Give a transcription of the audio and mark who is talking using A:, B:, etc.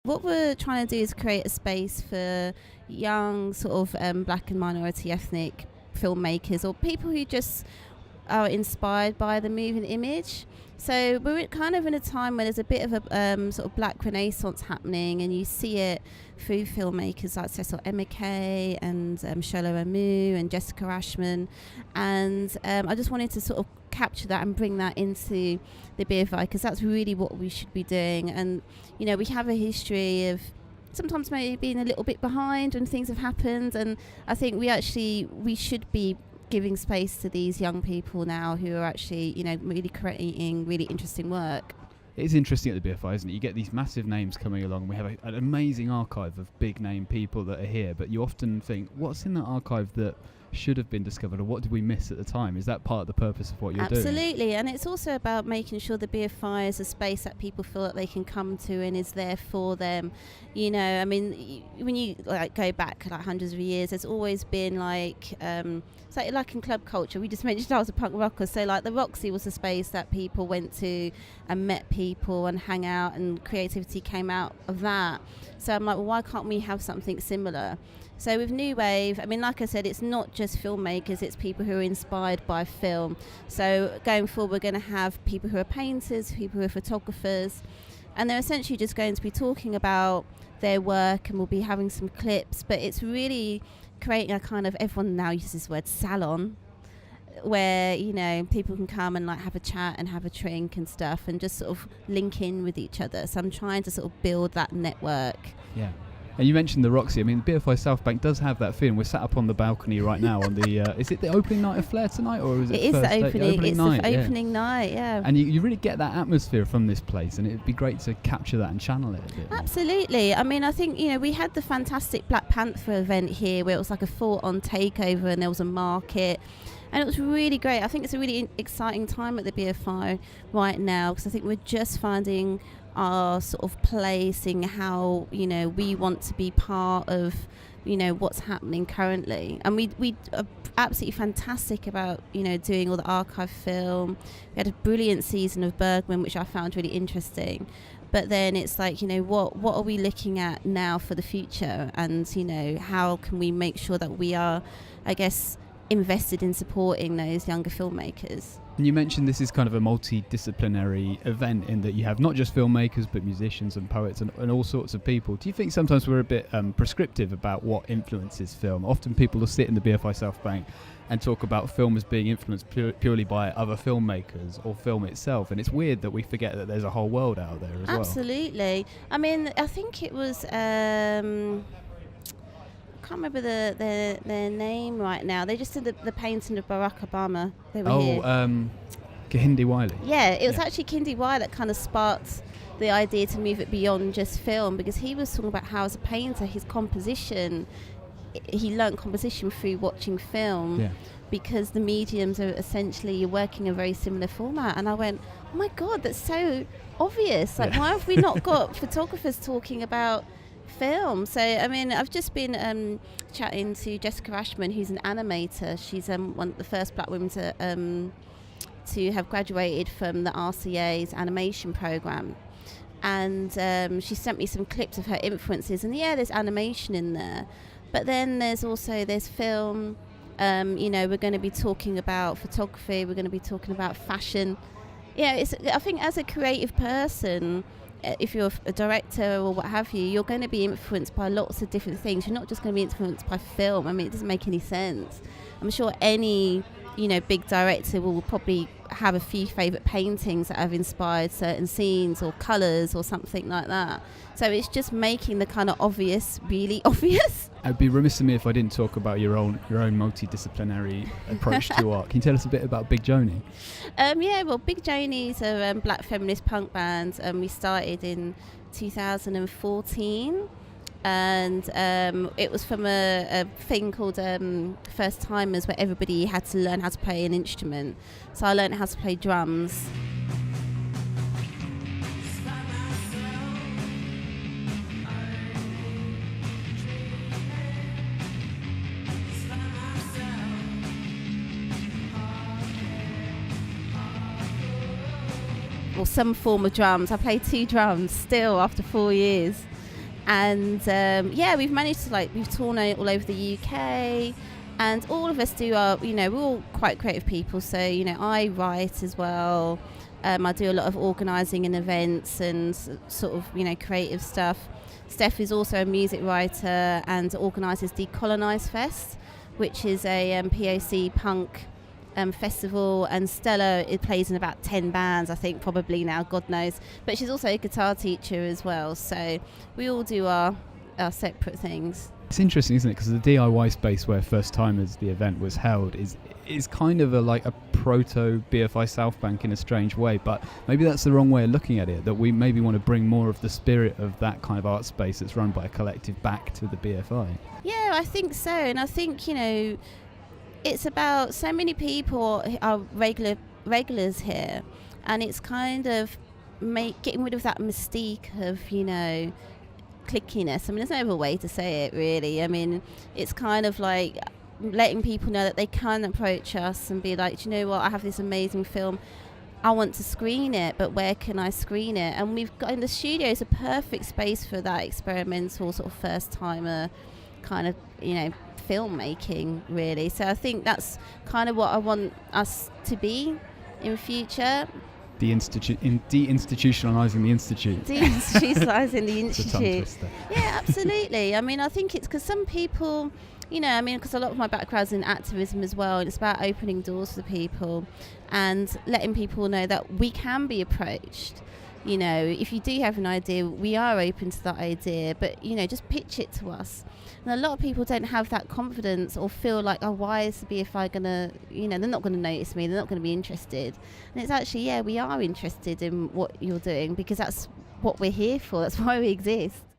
A: What we're trying to do is create a space for young sort of black and minority ethnic filmmakers or people who just are inspired by the moving image. So we're kind of in a time where there's a bit of a sort of black renaissance happening, and you see it through filmmakers like Cecil Emeke and Sholo Amu and Jessica Ashman. And I just wanted to sort of capture that and bring that into the BFI, because that's really what we should be doing. And, you know, we have a history of sometimes maybe being a little bit behind when things have happened. And I think we should be giving space to these young people now who are actually, you know, really creating really interesting work.
B: It is interesting at the BFI, isn't it? You get these massive names coming along. We have an amazing archive of big name people that are here, but you often think, what's in that archive that should have been discovered, or what did we miss at the time? Is that part of the purpose of what you're doing?
A: Absolutely, and it's also about making sure the BFI is a space that people feel that they can come to and is there for them. You know, I mean, when you like go back like hundreds of years, there's always been like so like in club culture, we just mentioned I was a punk rocker, so like the Roxy was a space that people went to and met people and hang out, and creativity came out of that. So I'm like, well, why can't we have something similar? So with New Wave, I mean, like I said, it's not just filmmakers, it's people who are inspired by film. So going forward, we're going to have people who are painters, people who are photographers, and they're essentially just going to be talking about their work, and we'll be having some clips, but it's really creating a kind of, everyone now uses this word, salon, where, you know, people can come and like have a chat and have a drink and stuff and just sort of link in with each other. So I'm trying to sort of build that network.
B: Yeah. And you mentioned the Roxy. I mean, BFI Southbank does have that feeling. We're sat up on the balcony right now on the... is it the opening night of Flair tonight, or is it?
A: It is the opening night. It's the opening night, yeah.
B: And you really get that atmosphere from this place, and it'd be great to capture that and channel it a bit.
A: Absolutely. I mean, I think, you know, we had the fantastic Black Panther event here where it was like a full-on takeover, and there was a market. And it was really great. I think it's a really exciting time at the BFI right now, because I think we're just finding our sort of place in how, you know, we want to be part of, you know, what's happening currently. And we are absolutely fantastic about, you know, doing all the archive film. We had a brilliant season of Bergman, which I found really interesting. But then it's like, you know, what are we looking at now for the future? And, you know, how can we make sure that we are, I guess, invested in supporting those younger filmmakers?
B: And you mentioned this is kind of a multidisciplinary event in that you have not just filmmakers but musicians and poets and all sorts of people. Do you think sometimes we're a bit prescriptive about what influences film? Often people will sit in the BFI Southbank and talk about film as being influenced purely by other filmmakers or film itself, and it's weird that we forget that there's a whole world out there as well.
A: Absolutely. I mean, I think it was... I can't remember their name right now. They just did the painting of Barack Obama. They were here.
B: Kehinde Wiley.
A: Yeah, it was actually Kehinde Wiley that kind of sparked the idea to move it beyond just film, because he was talking about how as a painter, his composition, he learned composition through watching film.
B: Yeah.
A: Because the mediums are essentially working a very similar format. And I went, oh my God, that's so obvious. Like, why have we not got photographers talking about film? So I mean, I've just been chatting to Jessica Ashman, who's an animator. She's one of the first black women to have graduated from the RCA's animation program, and she sent me some clips of her influences, and yeah, there's animation in there, but then there's film. You know, we're going to be talking about photography, we're going to be talking about fashion. Yeah, I think as a creative person, if you're a director or what have you, you're going to be influenced by lots of different things. You're not just going to be influenced by film. I mean, it doesn't make any sense. I'm sure any, you know, big director will probably have a few favourite paintings that have inspired certain scenes or colours or something like that. So it's just making the kind of obvious really obvious.
B: I'd be remiss of me if I didn't talk about your own multidisciplinary approach to art. Can you tell us a bit about Big Joni?
A: Yeah, well, Big Joni's a black feminist punk band, and we started in 2014. And it was from a thing called First Timers, where everybody had to learn how to play an instrument. So I learned how to play drums. Or some form of drums. I play 2 drums still after 4 years. And we've managed to we've toured all over the UK, and all of us do our, we're all quite creative people. So, I write as well. I do a lot of organising and events and sort of, creative stuff. Steph is also a music writer and organises Decolonise Fest, which is a POC punk festival, and Stella, it plays in about 10 bands, I think, probably now, God knows. But she's also a guitar teacher as well, so we all do our separate things.
B: It's interesting, isn't it? Because the DIY space where First Timers, the event, was held is kind of a proto BFI Southbank in a strange way, but maybe that's the wrong way of looking at it, that we maybe want to bring more of the spirit of that kind of art space that's run by a collective back to the BFI.
A: Yeah, I think so, and I think, it's about so many people are regulars here, and it's kind of getting rid of that mystique of, clickiness. I mean, there's no other way to say it, really. I mean, it's kind of like letting people know that they can approach us and be like, do you know what, I have this amazing film, I want to screen it, but where can I screen it? And we've got, in the studio, is a perfect space for that experimental sort of first timer kind of, filmmaking, really. So I think that's kind of what I want us to be in future.
B: Deinstitutionalising the institute.
A: Deinstitutionalising the institute.
B: It's a tongue twister.
A: Yeah, absolutely. I mean, I think it's because some people, because a lot of my background's in activism as well, and it's about opening doors for people and letting people know that we can be approached. If you do have an idea, we are open to that idea, but, just pitch it to us. And a lot of people don't have that confidence or feel like, oh, why is the BFI going to, they're not going to notice me, they're not going to be interested. And it's actually, we are interested in what you're doing, because that's what we're here for, that's why we exist.